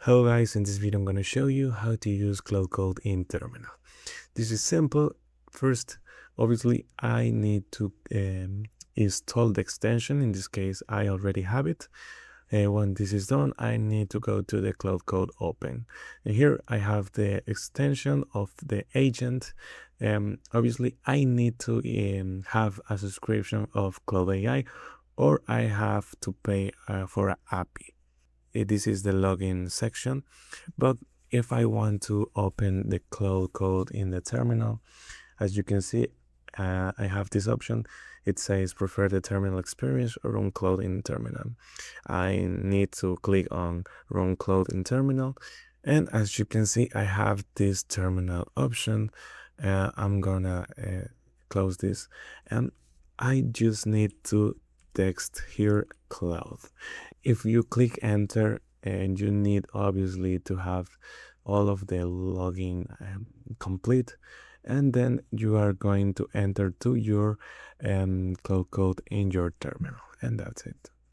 Hello guys, in this video I'm going to show you how to use Claude Code in Terminal. This is simple. First, obviously I need to install the extension. In this case I already have it. When this is done, I need to go to the Claude Code open. And here I have the extension of the agent. Obviously I need to have a subscription of Claude AI, or I have to pay for an API. This is the login section. But if I want to open the Claude Code in the terminal, as you can see, I have this option. It says prefer the terminal experience or run Claude in terminal. I need to click on run Claude in terminal. And as you can see, I have this terminal option. I'm gonna close this, and I just need to text here Claude. If you click enter, and you need obviously to have all of the login complete, and then you are going to enter to your Claude Code in your terminal, and that's it.